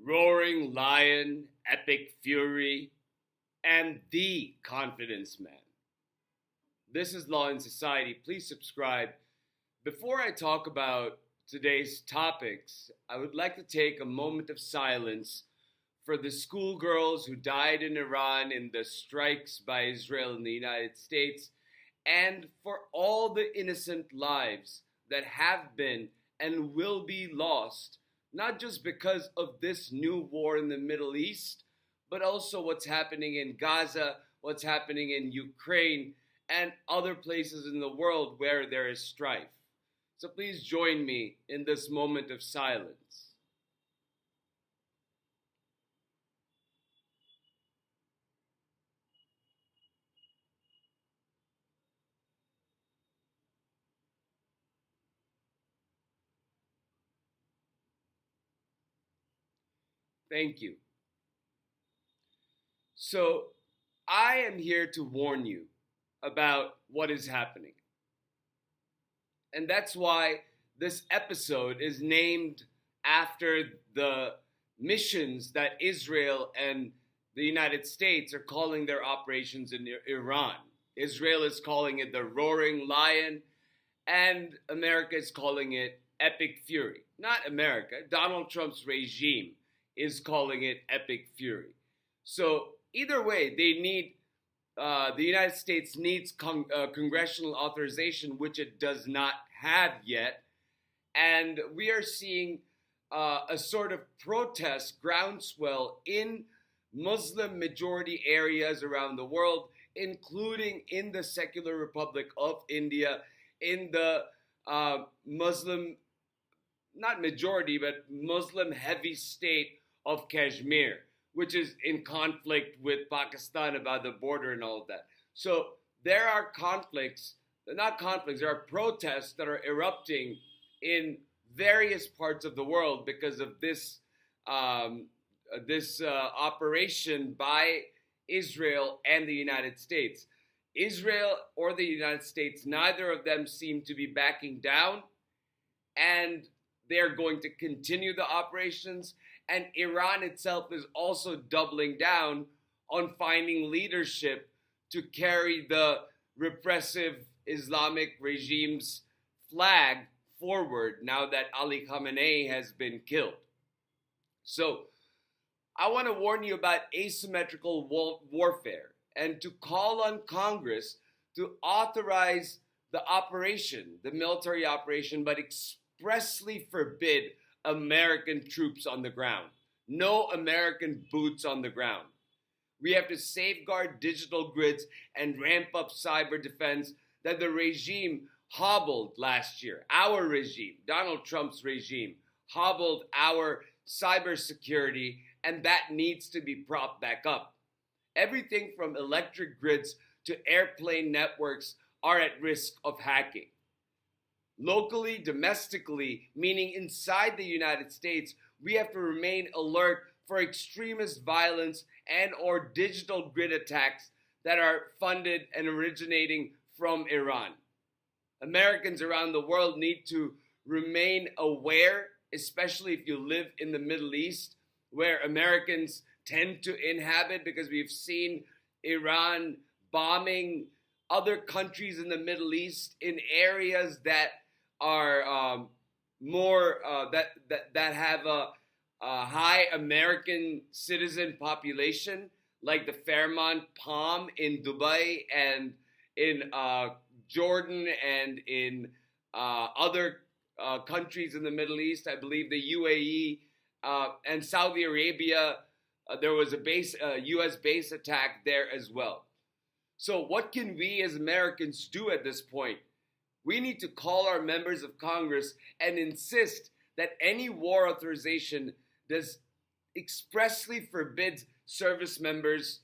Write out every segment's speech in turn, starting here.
Roaring Lion, Epic Fury, and the Confidence Man. This is Law and Society. Please subscribe. Before I talk about today's topics, I would like to take a moment of silence for the schoolgirls who died in Iran in the strikes by Israel and the United States, and for all the innocent lives that have been and will be lost, not just because of this new war in the Middle East, but also what's happening in Gaza, what's happening in Ukraine, and other places in the world where there is strife. So please join me in this moment of silence. Thank you. So, I am here to warn you about what is happening. And that's why this episode is named after the missions that Israel and the United States are calling their operations in Iran. Israel is calling it the Roaring Lion, and America is calling it Epic Fury. Not America, Donald Trump's regime is calling it Epic Fury. So either way, the United States needs congressional authorization, which it does not have yet. And we are seeing a sort of protest groundswell in Muslim majority areas around the world, including in the secular Republic of India, in the Muslim, not majority, but Muslim heavy state of Kashmir, which is in conflict with Pakistan about the border and all of that. So there are there are protests that are erupting in various parts of the world because of this operation by Israel and the United States. Israel or the United States, neither of them seem to be backing down, and they're going to continue the operations. And Iran itself is also doubling down on finding leadership to carry the repressive Islamic regime's flag forward now that Ali Khamenei has been killed. So I want to warn you about asymmetrical warfare and to call on Congress to authorize the operation, the military operation, but expressly forbid American troops on the ground. No American boots on the ground. We have to safeguard digital grids and ramp up cyber defense that the regime hobbled last year. Our regime, Donald Trump's regime, hobbled our cybersecurity, and that needs to be propped back up. Everything from electric grids to airplane networks are at risk of hacking. Locally, domestically, meaning inside the United States, we have to remain alert for extremist violence and or digital grid attacks that are funded and originating from Iran. Americans around the world need to remain aware, especially if you live in the Middle East, where Americans tend to inhabit, because we've seen Iran bombing other countries in the Middle East in areas that are that have a high American citizen population, like the Fairmont Palm in Dubai and in Jordan and in other countries in the Middle East. I believe the UAE and Saudi Arabia. There was a U.S. base attack there as well. So what can we as Americans do at this point? We need to call our members of Congress and insist that any war authorization does expressly forbids service members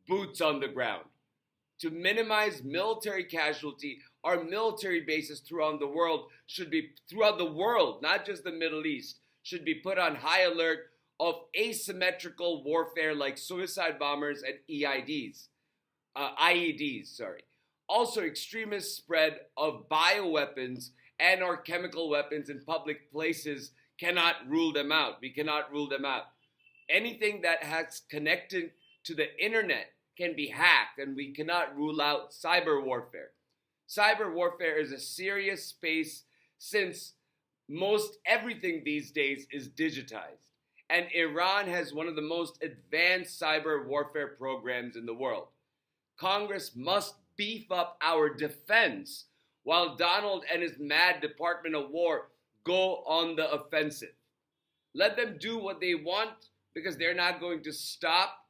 boots on the ground. To minimize military casualty, our military bases throughout the world, not just the Middle East, should be put on high alert of asymmetrical warfare like suicide bombers and IEDs. Also, extremist spread of bioweapons and or chemical weapons in public places cannot rule them out. We cannot rule them out. Anything that has connected to the internet can be hacked, and we cannot rule out cyber warfare. Cyber warfare is a serious space since most everything these days is digitized. And Iran has one of the most advanced cyber warfare programs in the world. Congress must beef up our defense while Donald and his mad Department of War go on the offensive. Let them do what they want because they're not going to stop,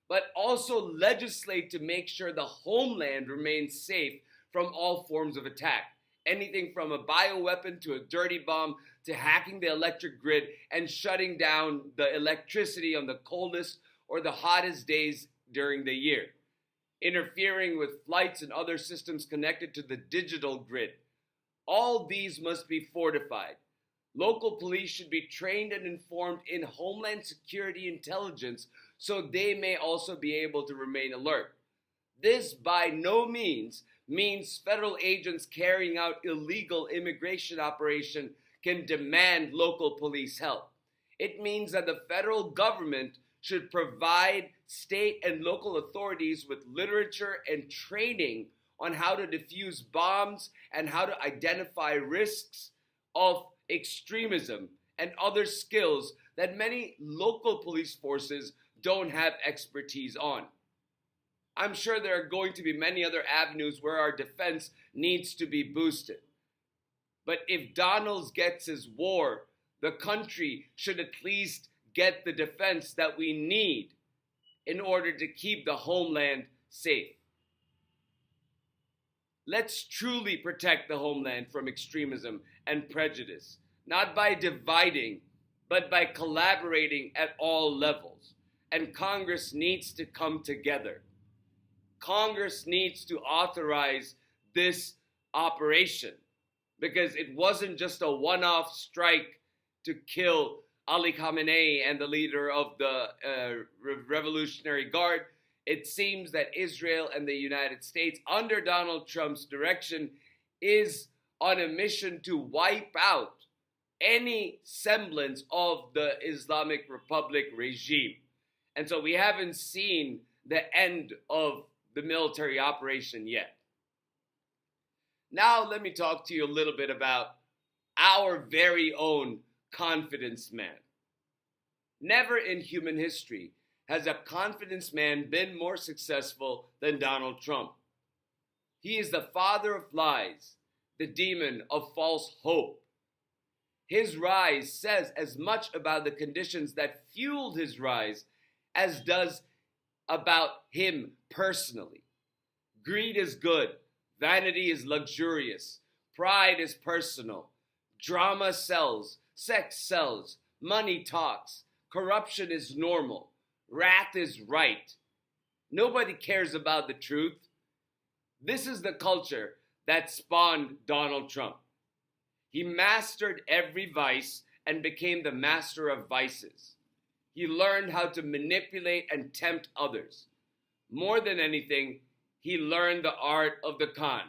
but also legislate to make sure the homeland remains safe from all forms of attack. Anything from a bioweapon to a dirty bomb to hacking the electric grid and shutting down the electricity on the coldest or the hottest days during the year. Interfering with flights and other systems connected to the digital grid. All these must be fortified. Local police should be trained and informed in Homeland Security intelligence so they may also be able to remain alert. This by no means federal agents carrying out illegal immigration operation can demand local police help. It means that the federal government should provide state and local authorities with literature and training on how to defuse bombs and how to identify risks of extremism and other skills that many local police forces don't have expertise on. I'm sure there are going to be many other avenues where our defense needs to be boosted. But if Donald gets his war, the country should at least get the defense that we need in order to keep the homeland safe. Let's truly protect the homeland from extremism and prejudice, not by dividing, but by collaborating at all levels. And Congress needs to come together. Congress needs to authorize this operation because it wasn't just a one-off strike to kill Ali Khamenei and the leader of the Revolutionary Guard. It seems that Israel and the United States, under Donald Trump's direction, is on a mission to wipe out any semblance of the Islamic Republic regime. And so we haven't seen the end of the military operation yet. Now let me talk to you a little bit about our very own confidence man. Never in human history has a confidence man been more successful than Donald Trump. He is the father of lies, the demon of false hope. His rise says as much about the conditions that fueled his rise as does about him personally. Greed is good, vanity is luxurious, pride is personal, drama sells, sex sells, money talks, corruption is normal, wrath is right. Nobody cares about the truth. This is the culture that spawned Donald Trump. He mastered every vice and became the master of vices. He learned how to manipulate and tempt others. More than anything, he learned the art of the con.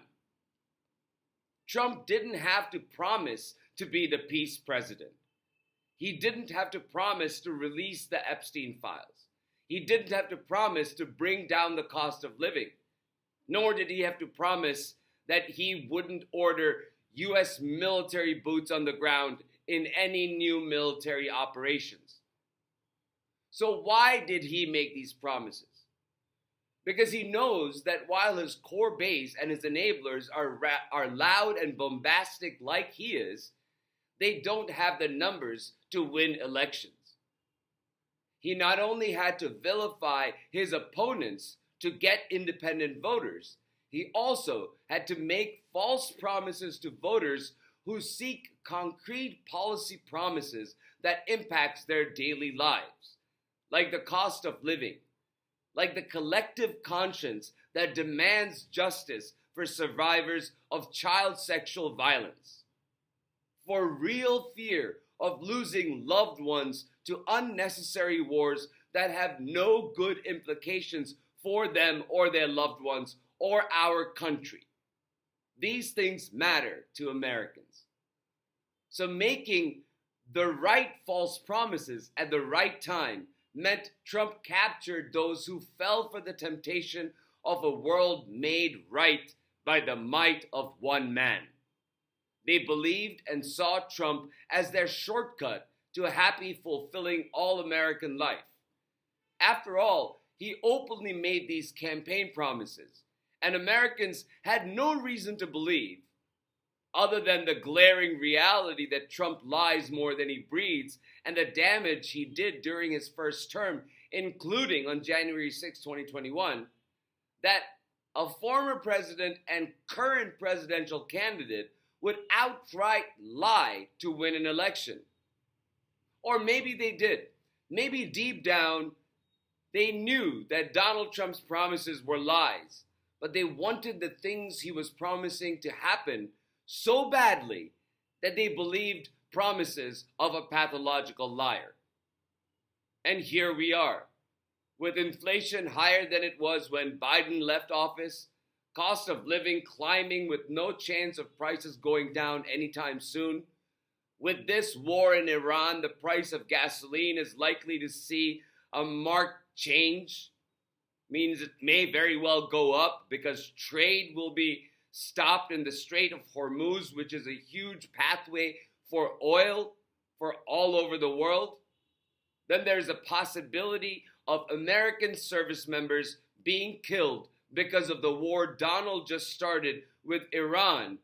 Trump didn't have to promise to be the peace president. He didn't have to promise to release the Epstein files. He didn't have to promise to bring down the cost of living. Nor did he have to promise that he wouldn't order U.S. military boots on the ground in any new military operations. So why did he make these promises? Because he knows that while his core base and his enablers are loud and bombastic like he is, they don't have the numbers to win elections. He not only had to vilify his opponents to get independent voters, he also had to make false promises to voters who seek concrete policy promises that impacts their daily lives, like the cost of living, like the collective conscience that demands justice for survivors of child sexual violence, for real fear of losing loved ones to unnecessary wars that have no good implications for them or their loved ones or our country. These things matter to Americans. So making the right false promises at the right time meant Trump captured those who fell for the temptation of a world made right by the might of one man. They believed and saw Trump as their shortcut to a happy, fulfilling all-American life. After all, he openly made these campaign promises, and Americans had no reason to believe, other than the glaring reality that Trump lies more than he breathes and the damage he did during his first term, including on January 6, 2021, that a former president and current presidential candidate would outright lie to win an election. Or maybe they did. Maybe deep down, they knew that Donald Trump's promises were lies, but they wanted the things he was promising to happen so badly that they believed promises of a pathological liar. And here we are, with inflation higher than it was when Biden left office, cost of living climbing with no chance of prices going down anytime soon. With this war in Iran, the price of gasoline is likely to see a marked change. Means it may very well go up because trade will be stopped in the Strait of Hormuz, which is a huge pathway for oil for all over the world. Then there's a possibility of American service members being killed because of the war Donald just started with Iran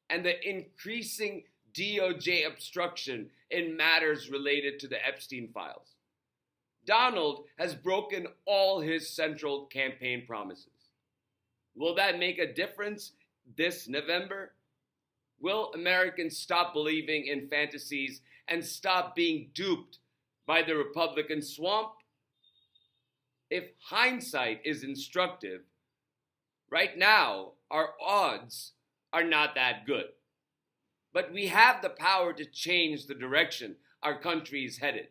and the increasing DOJ obstruction in matters related to the Epstein files. Donald has broken all his central campaign promises. Will that make a difference this November? Will Americans stop believing in fantasies and stop being duped by the Republican swamp? If hindsight is instructive, right now our odds are not that good. But we have the power to change the direction our country is headed.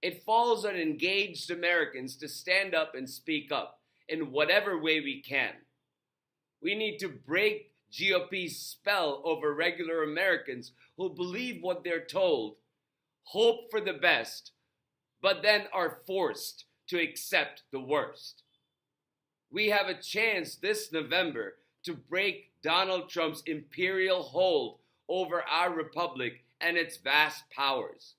It falls on engaged Americans to stand up and speak up in whatever way we can. We need to break GOP's spell over regular Americans who believe what they're told, hope for the best, but then are forced to accept the worst. We have a chance this November to break Donald Trump's imperial hold over our republic and its vast powers.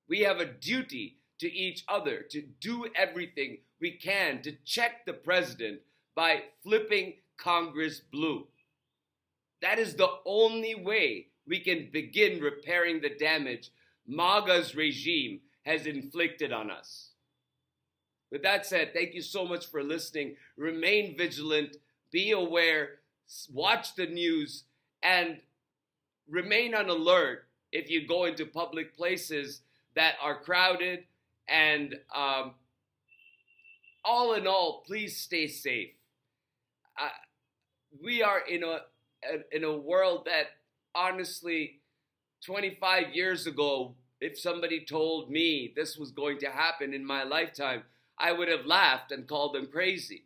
We have a duty to each other to do everything we can to check the president by flipping Congress blue. That is the only way we can begin repairing the damage MAGA's regime has inflicted on us. With that said, thank you so much for listening. Remain vigilant, be aware, watch the news, and remain on alert if you go into public places that are crowded. And all in all, please stay safe. We are in a world that, honestly, 25 years ago, if somebody told me this was going to happen in my lifetime, I would have laughed and called them crazy.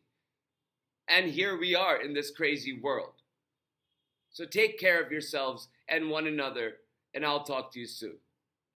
And here we are in this crazy world. So take care of yourselves and one another, and I'll talk to you soon.